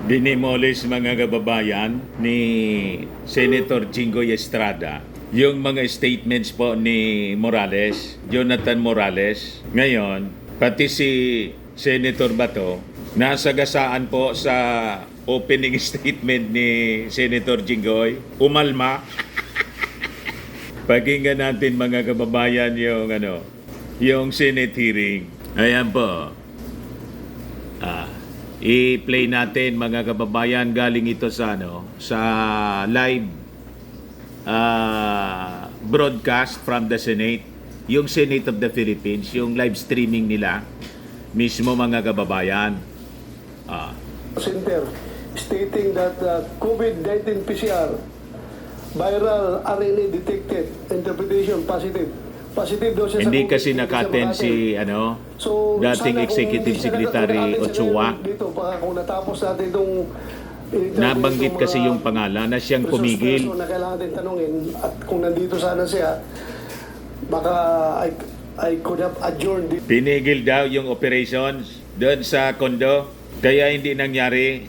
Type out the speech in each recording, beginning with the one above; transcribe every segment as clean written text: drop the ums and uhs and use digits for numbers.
Dinimolish mga kababayan ni Senator Jinggoy Estrada yung mga statements po ni Morales, Jonathan Morales. Ngayon, pati si Senator Bato, nasagasaan po sa opening statement ni Senator Jinggoy. Umalma. Pakinggan natin mga kababayan yung Senate hearing. Ayan po. I-play natin mga kababayan, galing ito sa sa live broadcast from the Senate, yung Senate of the Philippines, yung live streaming nila mismo mga kababayan. Center stating that COVID-19 PCR viral RNA detected, interpretation positive. Positive daw siya. Hindi sa kasi naka-attend si dating Executive Secretary Ochoa. Dito baka kung natapos natin itong Nabanggit kasi yung pangalan na siyang pumigil. na kailangan din tanungin, at kung nandito sana siya, baka I could have adjourned it. Pinigil daw yung operations doon sa kondo, kaya hindi nangyari.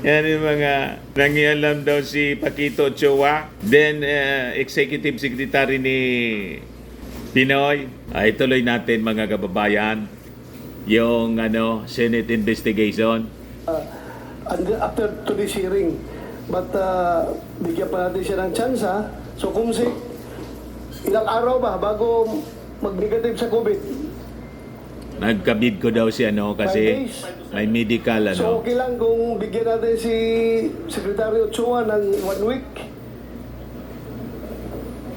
Yan yung mga nangialam daw si Paquito Ochoa, then Executive Secretary ni Pinoy. Ituloy natin mga kababayan yung Senate investigation. And after today's hearing, but bigyan pa natin siya ng chance. So kung ilang araw ba bago mag-negative sa COVID? Nagkabid ko daw si kasi may medical So okay lang kung bigyan natin si Secretary Ochoa ng 1 week?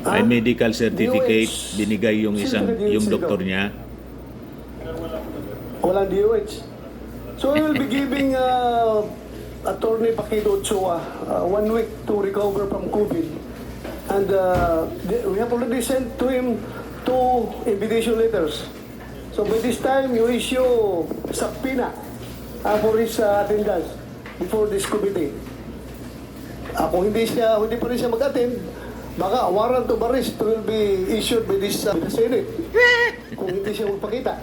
May medical certificate, DOH. binigay yung yung doktor niya. Walang DOH. So we will be giving Attorney Paquito Ochoa 1 week to recover from COVID. And we have already sent to him 2 invitation letters. So by this time, you issue subpoena for his attendance before this committee. Kung hindi pa rin siya mag-attend, baka warrant of arrest will be issued by this Senate. Kung hindi siya magpakita.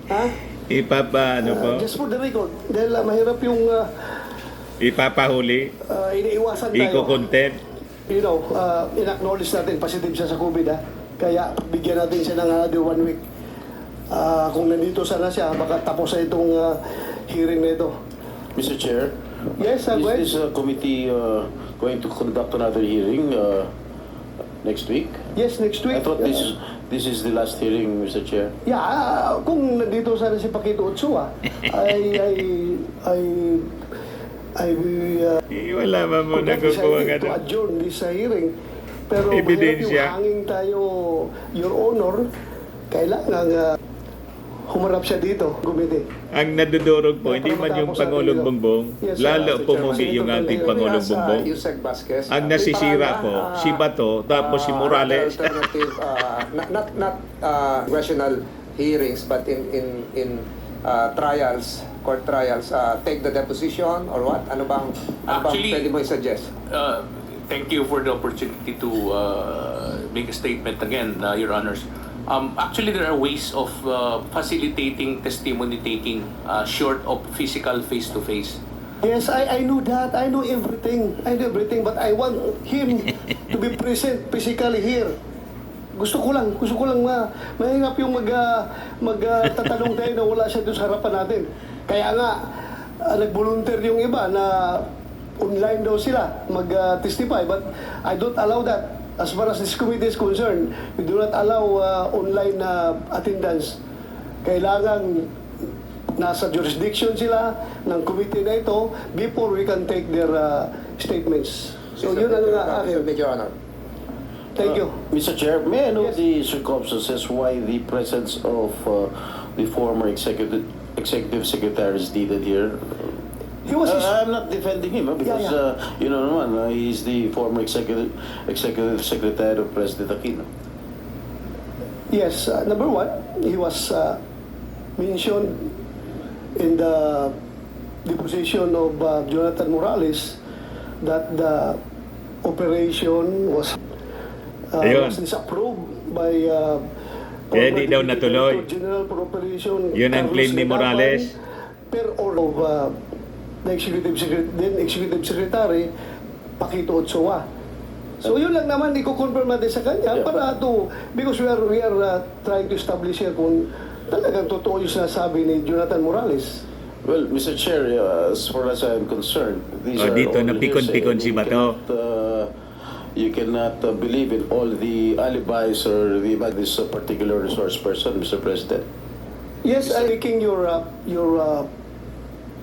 Po? Just for the record, dahil mahirap yung Ipapahuli? iniiwasan tayo. Iko-content? In-acknowledge natin, positive siya sa COVID. Kaya bigyan natin siya ng 1 week. Kung nandito sana siya, baka tapos na itong hearing na ito. Mr. Chair, Yes, go ahead. is this committee going to conduct another hearing next week? Yes, next week. I thought this is the last hearing, Mr. Chair. Yeah, kung nandito sana si Paquito Ochoa, Wala ba mo nagkukuha to adjourn this hearing. Pero Ebidensya. mahirap yung hanging tayo, Your Honor, kailangan humarap siya dito, gumiti. Ang nadudurog po, hindi man yung Pangulong Bongbong, Yes, Mr. lalo pumugi Chairman. yung ating Senator Pangulong Bongbong. Yusek Vasquez. Ang nasisira po, si Bato, tapos si Morales. Alternative, not congressional hearings, but in trials, court trials, take the deposition or what? Ano bang Actually, pwede mo i-suggest? Thank you for the opportunity to make a statement again, Your Honors. Actually, there are ways of facilitating testimony taking short of physical face-to-face. Yes, I know that. I know everything. But I want him to be present physically here. Gusto ko lang mahirap yung magtatanong tayo na wala siya doon sa harapan natin. Kaya nga, nag-volunteer yung iba na online daw sila mag-testify. But I don't allow that. As far as this committee is concerned, we do not allow online attendance. Kailangan nasa jurisdiction sila ng committee na ito before we can take their statements. So yun ang akin. Your Honor. Thank you. Mr. Chair, may I know Yes. the circumstances why the presence of the former executive secretary is needed here? He was I'm not defending him because you know naman, he's the former executive secretary of President Aquino. Yes, number one, he was mentioned in the deposition of Jonathan Morales that the operation was Ayun. disapproved by Kaya di daw former natuloy. Director General for Operation Yun ang Carlos claim ni Ledapan Morales. per order of Executive Secretary, Pakito Ochoa. So yun lang naman, i-confirm natin sa kanya Yeah. para because we are trying to establish here kung talagang totoo yung sinasabi ni Jonathan Morales. Well, Mr. Chair, as far as I'm concerned, these Oh, are dito, all napikon-pikon hearsay. si Bato. You cannot believe in all the alibis or this particular resource person, Mr. President. Yes, I'm taking your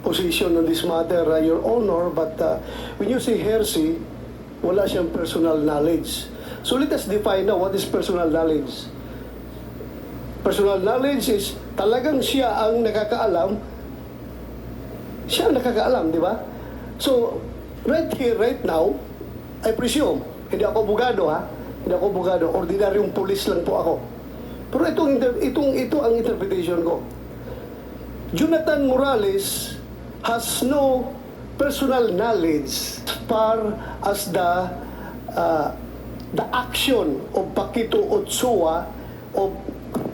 position on this matter, Your Honor, but when you say heresy, wala siyang personal knowledge. So let us define now what is personal knowledge. Personal knowledge is talagang siya ang nakakaalam. Siya ang nakakaalam, di ba? So, right here, right now, I presume, hindi ako abogado ha, hindi ako abogado, ordinaryong pulis lang po ako. Pero ito ang interpretation ko. Jonathan Morales has no personal knowledge as far as the action of Pakito Ochoa of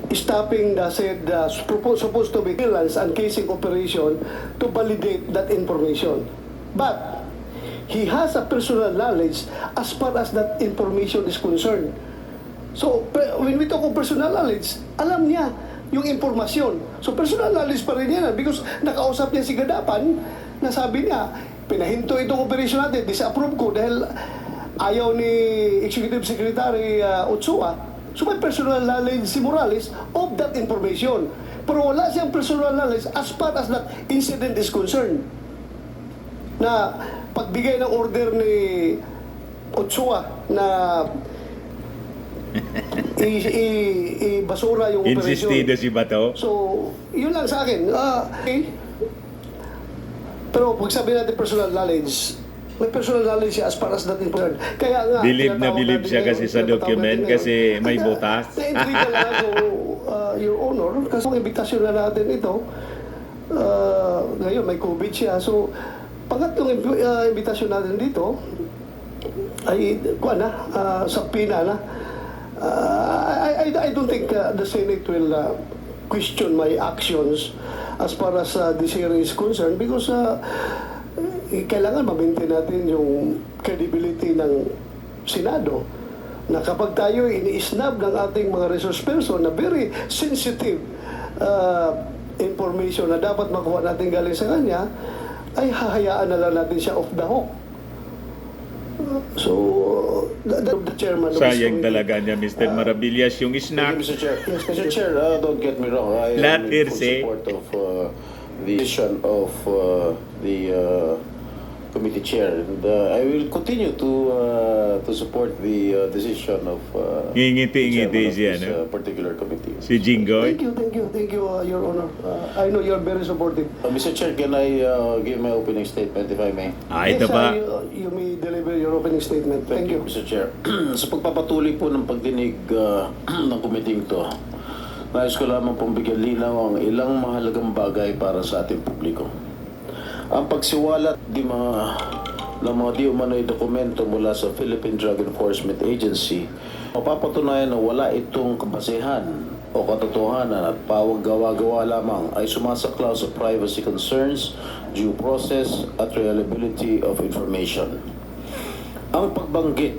stopping the said supposed to be surveillance and casing operation to validate that information. But he has a personal knowledge as far as that information is concerned. So, when we talk of personal knowledge, alam niya yung impormasyon. So, personal knowledge pa rin yan because nakausap niya si Gadapan na sabi niya, pinahinto itong operation natin, disapprove ko dahil ayaw ni Executive Secretary Ochoa. So, may personal knowledge si Morales of that information. Pero wala siyang personal knowledge as far as that incident is concerned. Na pagbigay ng order ni Ochoa na i-basura yung operasyon. Insistido si Bato. So, yun lang sa akin. Okay. Pero pag sabi natin personal knowledge, may personal knowledge siya as far as that important. Kaya nga, Believe na tinatawag believe natin siya ngayon, kasi sa tinatawag document natin ngayon. kasi may At, butas. Na-intriga lang ako, Your Honor, kasi kung imbitasyon na natin ito, ngayon may COVID siya. So, pangatlong imbitasyon natin dito, ay, sa Pina na. I don't think the Senate will question my actions as far as this hearing is concerned because kailangan ma-maintain natin yung credibility ng Senado na kapag tayo ini-snub ng ating mga resource person na very sensitive information na dapat makuha natin galing sa kanya, ay hahayaan na lang natin siya off the hook. So, the chairman of this Sayang committee. talaga niya, Mr. Maravillas, yung Thank snack. you, Mr. Chair. Yes, Mr. Chair, don't get me wrong. I Lahat am in full hearsay. support of the decision of the committee chair. And I will continue to support the decision of Ngingiti-ngiti the chairman of siya, this, no? particular committee. Si Jinggoy. Thank you, Your Honor. I know you're very supportive. Mr. Chair, can I give my opening statement if I may? Ito Yes, pa. you may deliver your opening statement. Thank you. Mr. Chair. Sa pagpapatuloy po ng pagdinig ng committee ito, nais ko lamang pong bigyan linaw ang ilang mahalagang bagay para sa ating publiko. Ang pagsiwalat ng mga di umano'y dokumento mula sa Philippine Drug Enforcement Agency, mapapatunayan na wala itong kabasehan o katotohanan at pawag gawa-gawa lamang ay sumasaklaw sa privacy concerns, due process at reliability of information. Ang pagbanggit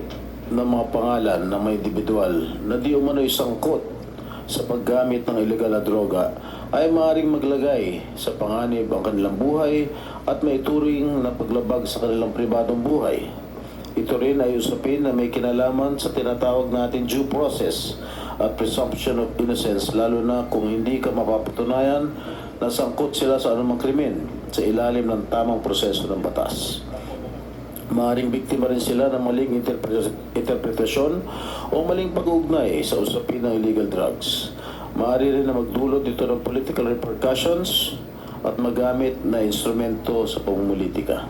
ng mga pangalan ng mga individual na di umano'y sangkot sa paggamit ng ilegal na droga ay maaaring maglagay sa panganib ang kanilang buhay at may turing na paglabag sa kanilang pribadong buhay. Ito rin ay usapin na may kinalaman sa tinatawag natin due process at presumption of innocence, lalo na kung hindi ka mapapatunayan na sangkot sila sa anumang krimen sa ilalim ng tamang proseso ng batas. Maaaring biktima rin sila ng maling interpretasyon o maling pag-uugnay sa usapin ng illegal drugs. Maaari rin na magdulot dito ng political repercussions at magamit na instrumento sa pamumulitika.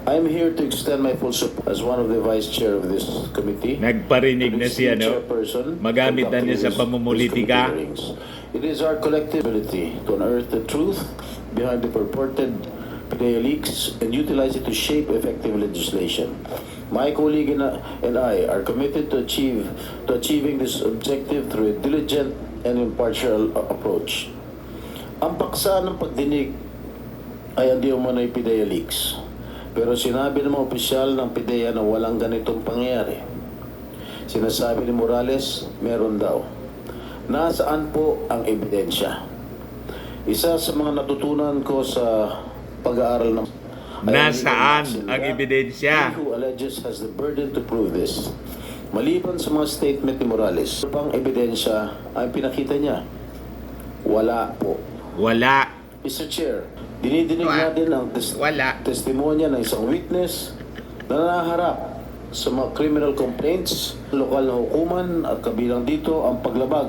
I am here to extend my full support as one of the vice chair of this committee. Nagparinig na siya, no? Chairperson, Magamit na niya sa conducting pamumulitika. this committee hearings. It is our collective ability to unearth the truth behind the purported PDEA leaks and utilize it to shape effective legislation. My colleague and I are committed to achieving this objective through a diligent and impartial approach. Ang paksa ng pagdinig ay hindi umano'y PIDEA leaks. Pero sinabi ng mga opisyal ng PIDEA na walang ganitong pangyayari. Sinasabi ni Morales, meron daw. Nasaan po ang ebidensya? Isa sa mga natutunan ko sa pag-aaral ng Nasaan ang ebidensya? He who alleges has the burden to prove this. Maliban sa mga statement ni Morales, ano pang ebidensya ay pinakita niya? Wala po. Wala. Mr. Chair, dinidinig natin ang Wala. testimonya ng isang witness na naharap sa mga criminal complaints, lokal na hukuman at kabilang dito ang paglabag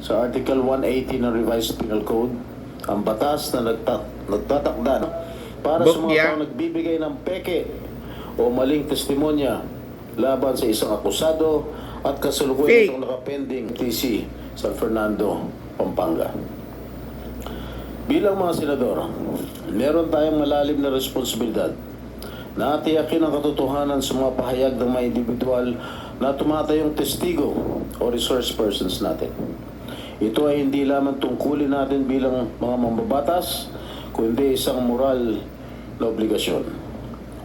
sa Article 180 ng Revised Penal Code, ang batas na nagtatakda para sa mga Bukya. taong nagbibigay ng peke o maling testimonya laban sa isang akusado at kasalukuyan Fake. itong nakapending TC San Fernando, Pampanga. Bilang mga senador, meron tayong malalim na responsibilidad na tiyakin ang katotohanan sa mga pahayag ng mga individual na tumatayong testigo o resource persons natin. Ito ay hindi lamang tungkulin natin bilang mga mambabatas, kundi isang moral na obligasyon.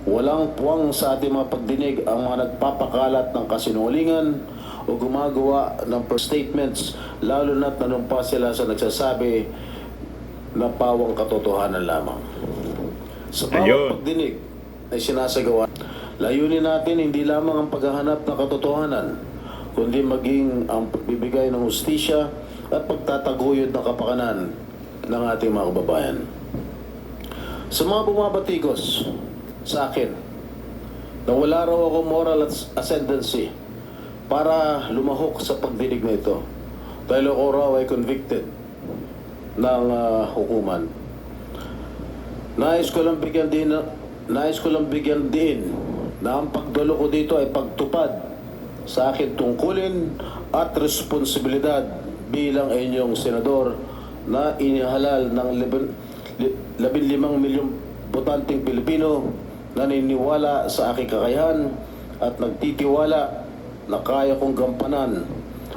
Walang puwang sa ating mga pagdinig ang mga nagpapakalat ng kasinungalingan o gumagawa ng statements, lalo na't nanumpa sila sa nagsasabi na pawang katotohanan lamang. Sa bawat Ayun. pagdinig ay sinasagawa, layunin natin hindi lamang ang paghahanap ng katotohanan, kundi maging ang pagbibigay ng hustisya at pagtataguyod ng kapakanan ng ating mga kababayan. Sa mga bumabatikos sa akin na wala raw ako moral ascendancy para lumahok sa pagdinig na ito dahil ako raw ay convicted ng hukuman. Nais ko lang bigyan din na ang pagdalo ko dito ay pagtupad sa akin tungkulin at responsibilidad bilang inyong senador na inihalal ng 15 milyong botanteng Pilipino na naniniwala sa aking kakayahan at nagtitiwala na kaya kong gampanan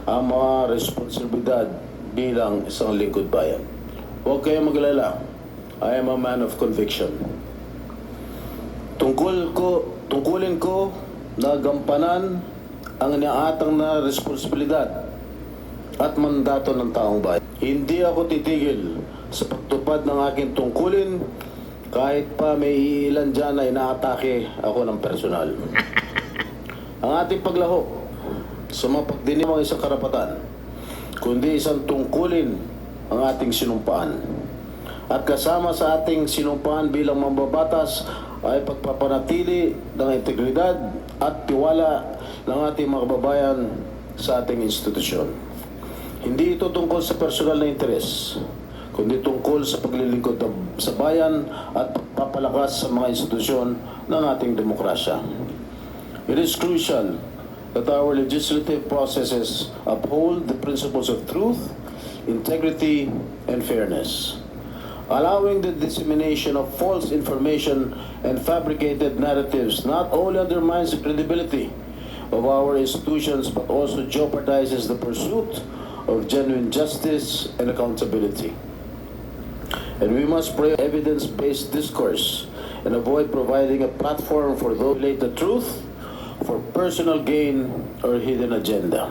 ang mga responsibilidad bilang isang lingkod bayan. Huwag kayong maglala. I am a man of conviction. Tungkulin ko na gampanan ang iniaatang na responsibilidad at mandato ng taong bayan. Hindi ako titigil sa pagtupad ng aking tungkulin kahit pa may ilan dyan na inaatake ako ng personal. Ang ating paglahok sa mga pagdinig ng isang karapatan, kundi isang tungkulin ang ating sinumpaan. At kasama sa ating sinumpaan bilang mambabatas ay pagpapanatili ng integridad at tiwala ng ating mga kababayan sa ating institusyon. Hindi ito tungkol sa personal na interes, kundi tungkol sa paglilingkod sa bayan at pagpapalakas sa mga institusyon ng ating demokrasya. It is crucial that our legislative processes uphold the principles of truth, integrity, and fairness. Allowing the dissemination of false information and fabricated narratives not only undermines the credibility of our institutions but also jeopardizes the pursuit of genuine justice and accountability. And we must pray evidence-based discourse and avoid providing a platform for those who relate the truth for personal gain or hidden agenda.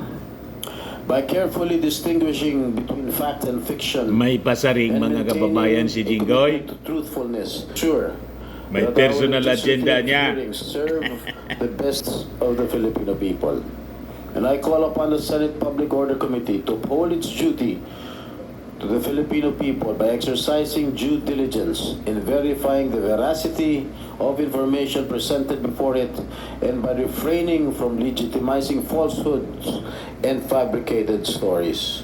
By carefully distinguishing between fact and fiction, May pasaring and mga kababayan si maintaining a Jinggoy. commitment to truthfulness, sure. May that our personal agenda legislative niya. hearings serve the best of the Filipino people. And I call upon the Senate Public Order Committee to uphold its duty to the Filipino people by exercising due diligence in verifying the veracity of information presented before it and by refraining from legitimizing falsehoods and fabricated stories.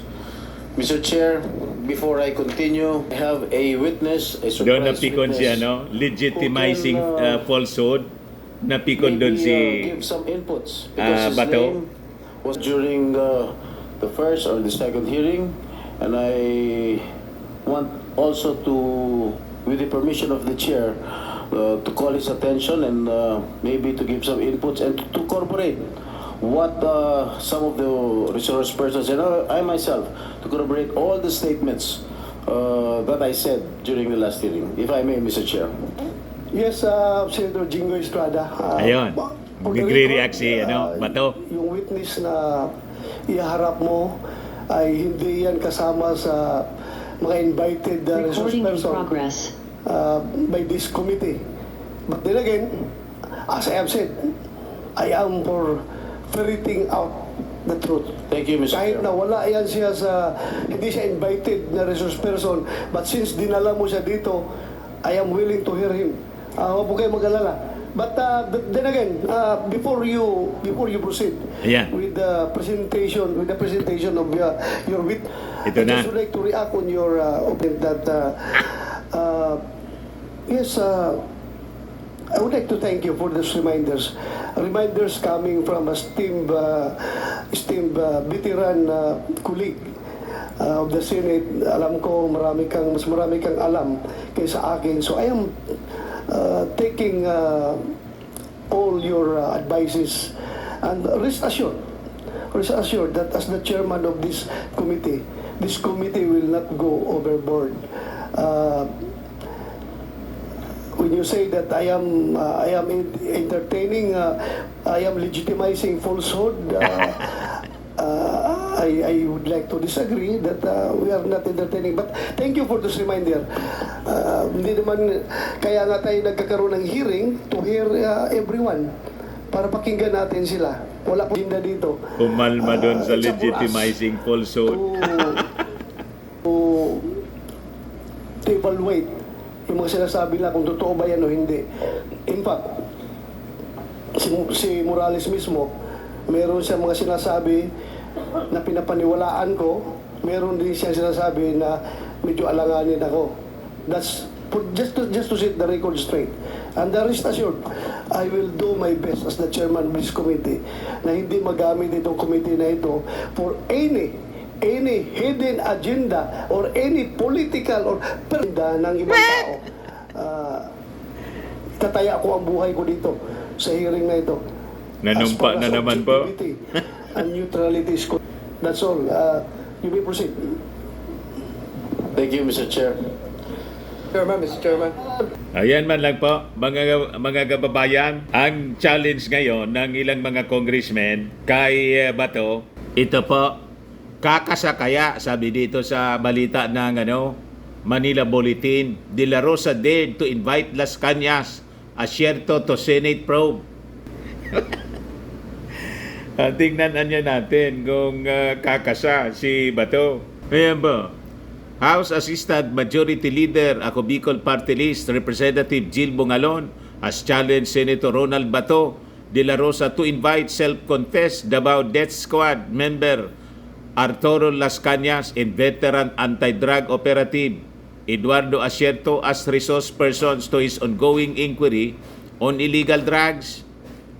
Mr. Chair, before I continue, I have a witness, a surprise Doon napikon witness siya, no? Legitimizing who can, falsehood. Napikon doon maybe, si give some inputs because his Bato. name was during the first or the second hearing, and I want also to, with the permission of the chair, to call his attention and maybe to give some inputs and to corroborate what some of the resource persons and I myself to corroborate all the statements that I said during the last hearing, if I may, Mr. Chair. Yes, Senator Jingo Estrada. Ayun. for the Nagre-react record, si, Bato. Yung witness na iharap mo ay hindi yan kasama sa mga invited resource Recording in person progress. by this committee. But then again, as I have said, I am for ferreting out the truth. Thank you, Mr. Kahit Chair. na wala yan siya sa, hindi siya invited na resource person, but since dinala mo siya dito, I am willing to hear him. Huwag po kayo mag-alala. But then again, before you proceed Yeah. with the presentation of your wit, Ito I na. just would like to react on your opinion that yes, I would like to thank you for those reminders. Reminders coming from a esteemed veteran colleague of the Senate. Alam ko mas marami kang alam kaysa akin. So I am taking all your advices, and rest assured that as the chairman of this committee will not go overboard. When you say that I am entertaining, I am legitimizing falsehood, I would like to disagree that we are not entertaining. But thank you for this reminder. Hindi naman, kaya nga tayo nagkakaroon ng hearing to hear everyone para pakinggan natin sila. Wala po dinda dito. Pumalma doon sa It's up for us legitimizing falsehood. to evaluate yung mga sinasabi na kung totoo ba yan o hindi. In fact, si Morales mismo, meron siya mga sinasabi na pinapaniwalaan ko, meron din siya sinasabi na medyo alanganin ako. That's just to set the record straight. And rest assured, I will do my best as the chairman of this committee na hindi magamit itong committee na ito for any hidden agenda or any political or agenda ng ibang tao. Tataya ko ang buhay ko dito sa hearing na ito. Nanumpa na naman po. Objectivity and neutrality is that's all. You may proceed. Thank you, Mr. Chair. Chairman, Mr. Chairman. Ayan man lang po, mga kababayan, ang challenge ngayon ng ilang mga congressmen kay Bato, ito po, kakasakaya, sabi dito sa balita ng Manila Bulletin, De La Rosa dared to invite Las Cañas, Asierto to Senate probe. Tingnan natin kung kakasa si Bato. Ayan ba? House Assistant Majority Leader ako Bicol Party List Representative Jill Bungalon has challenged Senator Ronald Bato de la Rosa to invite self-confessed Davao Death Squad member Arturo Las Cañas and veteran anti-drug operative Eduardo Asierto as resource persons to his ongoing inquiry on illegal drugs.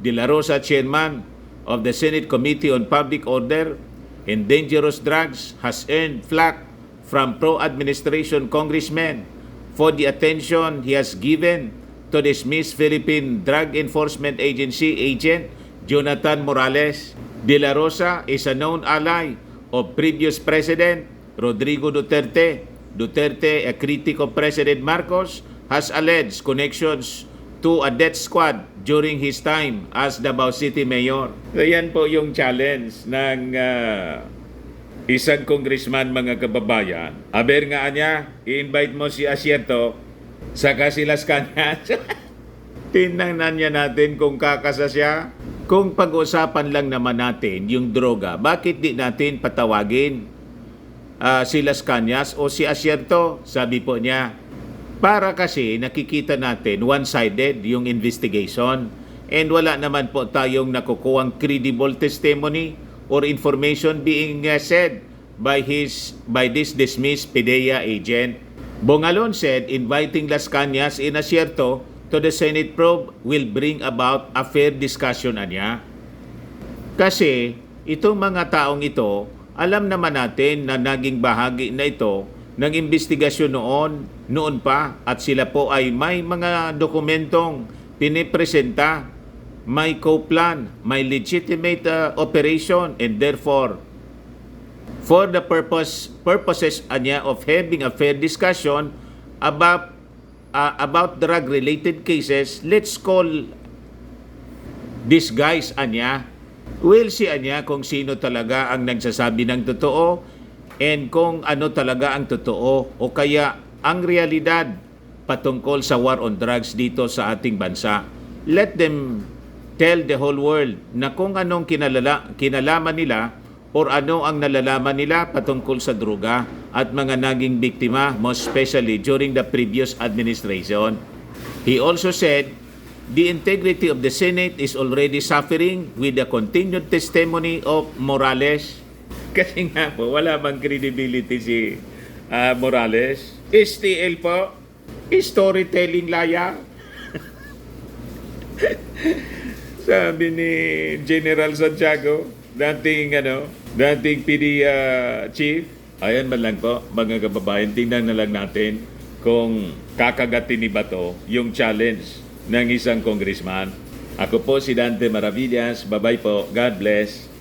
De la Rosa, chairman of the Senate Committee on Public Order and Dangerous Drugs, has earned flack from pro-administration congressmen for the attention he has given to dismiss Philippine Drug Enforcement Agency agent Jonathan Morales. De la Rosa is a known ally of previous President Rodrigo Duterte. Duterte, a critic of President Marcos, has alleged connections to a death squad during his time as Davao City Mayor. So yan po yung challenge ng isang congressman, mga kababayan. Aber nga niya, i-invite mo si Asierto, saka si Las Cañas. Tinangnan niya natin kung kakasa siya. Kung pag-usapan lang naman natin yung droga, bakit di natin patawagin si Las Cañas o si Asierto? Sabi po niya, para kasi nakikita natin one-sided yung investigation and wala naman po tayong nakukuhang credible testimony or information being said by this dismissed PDEA agent. Bungalon said inviting Las Cañas and Asierto to the Senate probe will bring about a fair discussion niya. Kasi itong mga taong ito, alam naman natin na naging bahagi na ito ng investigasyon noon pa at sila po ay may mga dokumentong pinipresenta, may co-plan, may legitimate operation, and therefore for the purposes anya of having a fair discussion about drug-related cases, let's call these guys anya. We'll see anya kung sino talaga ang nagsasabi ng totoo and kung ano talaga ang totoo o kaya ang realidad patungkol sa war on drugs dito sa ating bansa. Let them tell the whole world na kung anong kinalaman nila or ano ang nalalaman nila patungkol sa droga at mga naging biktima, most especially during the previous administration. He also said, the integrity of the Senate is already suffering with the continued testimony of Morales. Kasi nga po, wala bang credibility si Morales. STL po, storytelling liar. Sabi ni General Santiago, dating PD chief. Ayan man lang po, mga kababayan, tingnan na lang natin kung kakagatin ni Bato yung challenge ng isang congressman. Ako po si Dante Maravillas. Bye-bye po. God bless.